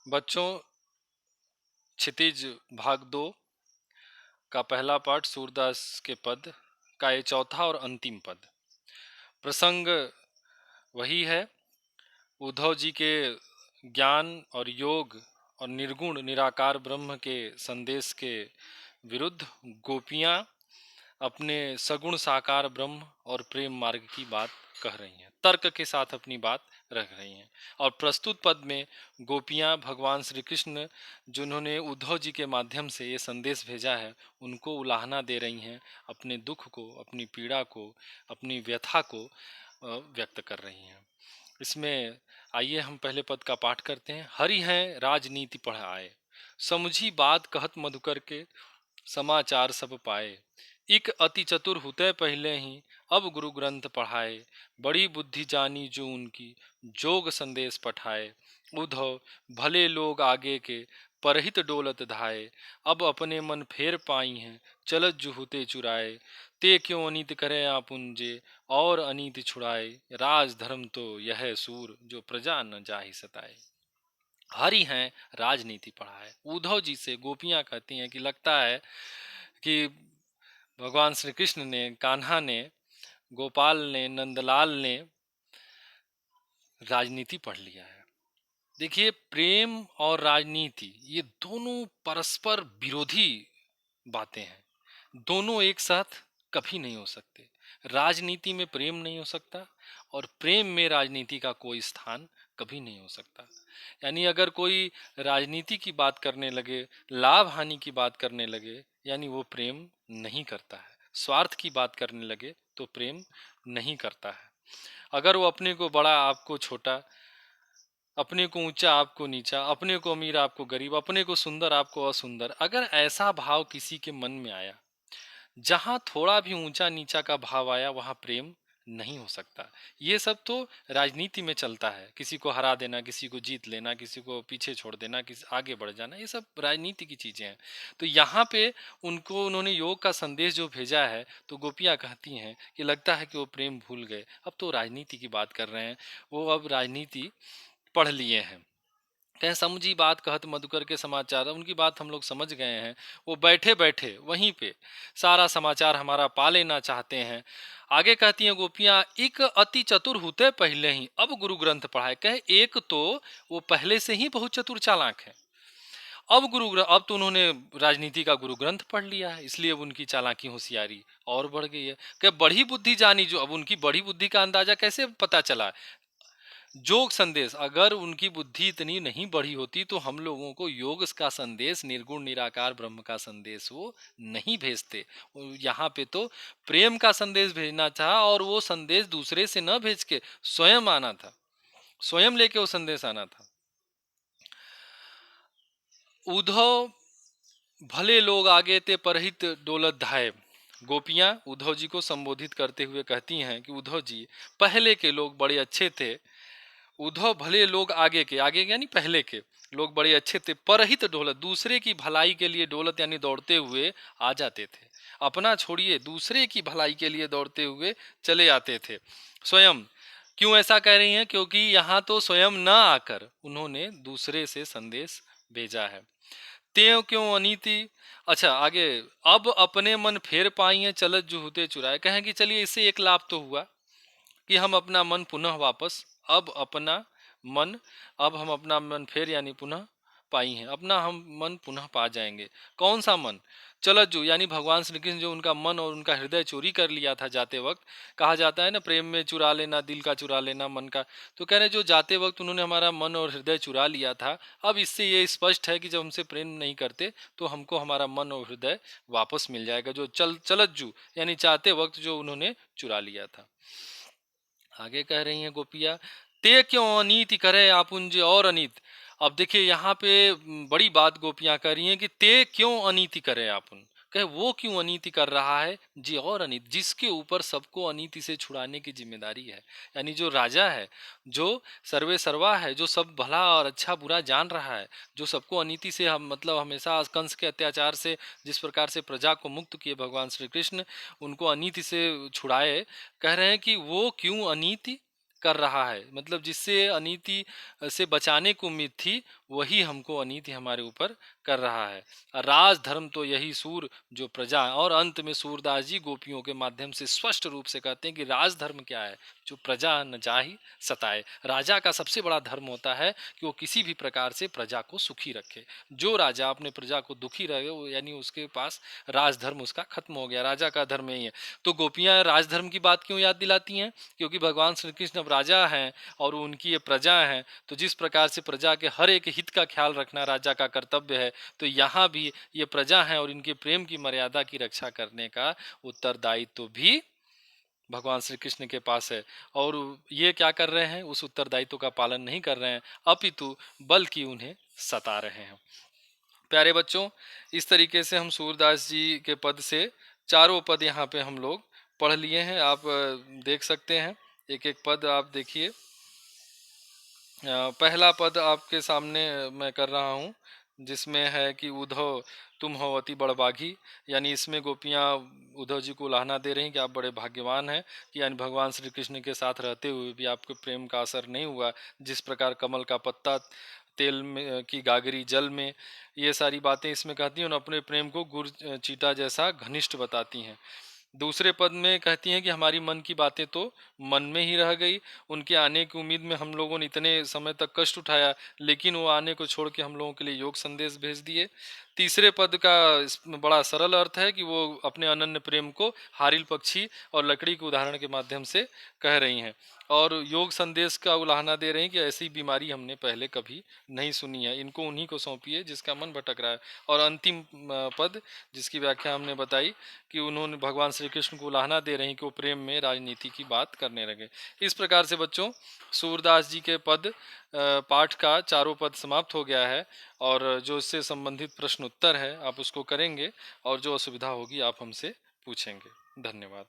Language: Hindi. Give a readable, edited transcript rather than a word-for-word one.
बच्चों, क्षितिज भाग 2 का पहला पाठ सूरदास के पद का ये चौथा और अंतिम पद। प्रसंग वही है, उद्धव जी के ज्ञान और योग और निर्गुण निराकार ब्रह्म के संदेश के विरुद्ध गोपियां अपने सगुण साकार ब्रह्म और प्रेम मार्ग की बात कह रही हैं, तर्क के साथ अपनी बात रख रही हैं। और प्रस्तुत पद में गोपियां भगवान श्री कृष्ण जिन्होंने उद्धव जी के माध्यम से ये संदेश भेजा है, उनको उलाहना दे रही हैं, अपने दुख को, अपनी पीड़ा को, अपनी व्यथा को व्यक्त कर रही हैं। इसमें आइए हम पहले पद का पाठ करते हैं। हरि हैं राजनीति पढ़ाए, समझी बात कहत मधुकर के, समाचार सब पाए। इक अति चतुर हुते पहले ही, अब गुरु ग्रंथ पढ़ाए। बड़ी बुद्धि जानी जो उनकी, जोग संदेश पठाए। उद्धव भले लोग आगे के, परहित डोलत धाये। अब अपने मन फेर पाई हैं, चलत जुहुते चुराए। ते क्यों अनीत करे आपुंजे, और अनीति छुड़ाए। राज धर्म तो यह सूर, जो प्रजा न जाहि सताए। हरि हैं राजनीति पढ़ाए। उद्धव जी से गोपियां कहती हैं कि लगता है कि भगवान श्री कृष्ण ने, कान्हा ने, गोपाल ने, नंदलाल ने राजनीति पढ़ लिया है। देखिए, प्रेम और राजनीति ये दोनों परस्पर विरोधी बातें हैं। दोनों एक साथ कभी नहीं हो सकते। राजनीति में प्रेम नहीं हो सकता और प्रेम में राजनीति का कोई स्थान कभी नहीं हो सकता। यानी अगर कोई राजनीति की बात करने लगे, लाभ हानि की बात करने लगे, यानी वो प्रेम नहीं करता है। स्वार्थ की बात करने लगे तो प्रेम नहीं करता है। अगर वो अपने को बड़ा आपको छोटा, अपने को ऊंचा आपको नीचा, अपने को अमीर आपको गरीब, अपने को सुंदर आपको असुंदर, अगर ऐसा भाव किसी के मन में आया, जहां थोड़ा भी ऊंचा नीचा का भाव आया, वहां प्रेम नहीं हो सकता। ये सब तो राजनीति में चलता है, किसी को हरा देना, किसी को जीत लेना, किसी को पीछे छोड़ देना, किसी आगे बढ़ जाना, ये सब राजनीति की चीजें हैं। तो यहाँ पे उन्होंने योग का संदेश जो भेजा है, तो गोपियां कहती हैं कि लगता है कि वो प्रेम भूल गए, अब तो राजनीति की बात कर रहे हैं, वो अब राजनीति पढ़ लिए हैं। कहें समझी बात कहत मधुकर के समाचार, उनकी बात हम लोग समझ गए हैं। वो बैठे बैठे वहीं पे सारा समाचार हमारा पा लेना चाहते हैं। आगे कहती हैं गोपियां, एक अति चतुर होते पहले ही, अब गुरु ग्रंथ पढ़ाए। कहे एक तो वो पहले से ही बहुत चतुर चालाक है, अब तो उन्होंने राजनीति का गुरु ग्रंथ पढ़ लिया है, इसलिए अब उनकी चालाकी होशियारी और बढ़ गई है। कि बड़ी बुद्धि जानी जो, अब उनकी बड़ी बुद्धि का अंदाजा कैसे पता चला। जोग संदेश, अगर उनकी बुद्धि इतनी नहीं बढ़ी होती तो हम लोगों को योग का संदेश, निर्गुण निराकार ब्रह्म का संदेश वो नहीं भेजते। यहाँ पे तो प्रेम का संदेश भेजना था, और वो संदेश दूसरे से न भेज के स्वयं आना था, स्वयं लेके वो संदेश आना था। उद्धव भले लोग आगे ते परहित डोलत धाये। गोपियां उद्धव जी को संबोधित करते हुए कहती हैं कि उद्धव जी, पहले के लोग बड़े अच्छे थे। उद्धव भले लोग आगे के, आगे यानी पहले के लोग बड़े अच्छे थे, परहित डोलत, दूसरे की भलाई के लिए डोलत यानी दौड़ते हुए आ जाते थे। अपना छोड़िए, दूसरे की भलाई के लिए दौड़ते हुए चले आते थे। स्वयं क्यों ऐसा कह रही हैं? क्योंकि यहाँ तो स्वयं न आकर उन्होंने दूसरे से संदेश भेजा है। त्यों क्यों अनीति, अच्छा आगे, अब अपने मन फेर पाई हैं, चलत जुहुते चुराए। कहें कि चलिए इससे एक लाभ तो हुआ कि हम अपना मन पुनः वापस, अब अपना मन, अब हम अपना मन फिर यानी पुनः पाई हैं, अपना हम मन पुनः पा जाएंगे। कौन सा मन? चलत जू यानी भगवान श्री कृष्ण जो उनका मन और उनका हृदय चोरी कर लिया था जाते वक्त। कहा जाता है ना, प्रेम में चुरा लेना, दिल का चुरा लेना, मन का। तो कह रहे जो जाते वक्त उन्होंने हमारा मन और हृदय चुरा लिया था, अब इससे ये स्पष्ट है कि जब हमसे प्रेम नहीं करते तो हमको हमारा मन और हृदय वापस मिल जाएगा, जो चलत जू यानी चाहते वक्त जो उन्होंने चुरा लिया था। आगे कह रही हैं गोपिया, ते क्यों अनीति करे आपुंज और अनीत। अब देखिए यहाँ पे बड़ी बात गोपियां कह रही हैं कि ते क्यों अनीति करे आपुन। कहे वो क्यों अनीति कर रहा है जी, और अनीत, जिसके ऊपर सबको अनीति से छुड़ाने की जिम्मेदारी है। यानी जो राजा है, जो सर्वे सर्वा है, जो सब भला और अच्छा बुरा जान रहा है, जो सबको अनीति से, हम मतलब हमेशा कंस के अत्याचार से जिस प्रकार से प्रजा को मुक्त किए भगवान श्री कृष्ण, उनको अनीति से छुड़ाए। कह रहे हैं कि वो क्यों अनीति कर रहा है, मतलब जिससे अनीति से बचाने को उम्मीद थी, वही हमको अनीति हमारे ऊपर कर रहा है। राजधर्म तो यही सूर जो प्रजा। और अंत में सूरदास जी गोपियों के माध्यम से स्पष्ट रूप से कहते हैं कि राजधर्म क्या है, जो प्रजा न जाहि सताए। राजा का सबसे बड़ा धर्म होता है कि वो किसी भी प्रकार से प्रजा को सुखी रखे। जो राजा अपने प्रजा को दुखी रहे, वो यानी उसके पास राजधर्म उसका खत्म हो गया। राजा का धर्म यही है। तो गोपियां राजधर्म की बात क्यों याद दिलाती हैं? क्योंकि भगवान श्री कृष्ण अब राजा हैं और उनकी ये प्रजा है, तो जिस प्रकार से प्रजा के हर एक हित का ख्याल रखना राजा का कर्तव्य है, तो यहाँ भी ये प्रजा है और इनके प्रेम की मर्यादा की रक्षा करने का उत्तरदायित्व भी भगवान श्री कृष्ण के पास है। और ये क्या कर रहे हैं? उस उत्तरदायित्व का पालन नहीं कर रहे हैं, अपितु बल्कि उन्हें सता रहे हैं। प्यारे बच्चों, इस तरीके से हम सूरदास जी के पद से चारों पद यहाँ पे हम लोग पढ़ लिए हैं। आप देख सकते हैं, एक एक पद आप देखिए। पहला पद आपके सामने मैं कर रहा हूँ, जिसमें है कि उद्धव तुम हो अति बड़भागी, यानी इसमें गोपियाँ उद्धव जी को उलाहना दे रही हैं कि आप बड़े भाग्यवान हैं कि यानी भगवान श्री कृष्ण के साथ रहते हुए भी आपके प्रेम का असर नहीं हुआ। जिस प्रकार कमल का पत्ता तेल में की गागरी जल में, ये सारी बातें इसमें कहती हैं और अपने प्रेम को गुड़ चीटा जैसा घनिष्ठ बताती हैं। दूसरे पद में कहती हैं कि हमारी मन की बातें तो मन में ही रह गई, उनके आने की उम्मीद में हम लोगों ने इतने समय तक कष्ट उठाया, लेकिन वो आने को छोड़ के हम लोगों के लिए योग संदेश भेज दिए। तीसरे पद का इसमें बड़ा सरल अर्थ है कि वो अपने अनन्य प्रेम को हारिल पक्षी और लकड़ी के उदाहरण के माध्यम से कह रही हैं और योग संदेश का उलाहना दे रही हैं कि ऐसी बीमारी हमने पहले कभी नहीं सुनी है, इनको उन्हीं को सौंपिए जिसका मन भटक रहा है। और अंतिम पद जिसकी व्याख्या हमने बताई कि उन्होंने भगवान श्री कृष्ण को उलाहना दे रही कि वो प्रेम में राजनीति की बात करने लगे। इस प्रकार से बच्चों सूरदास जी के पद पाठ का चारों पद समाप्त हो गया है और जो इससे संबंधित प्रश्न उत्तर है आप उसको करेंगे और जो असुविधा होगी आप हमसे पूछेंगे। धन्यवाद।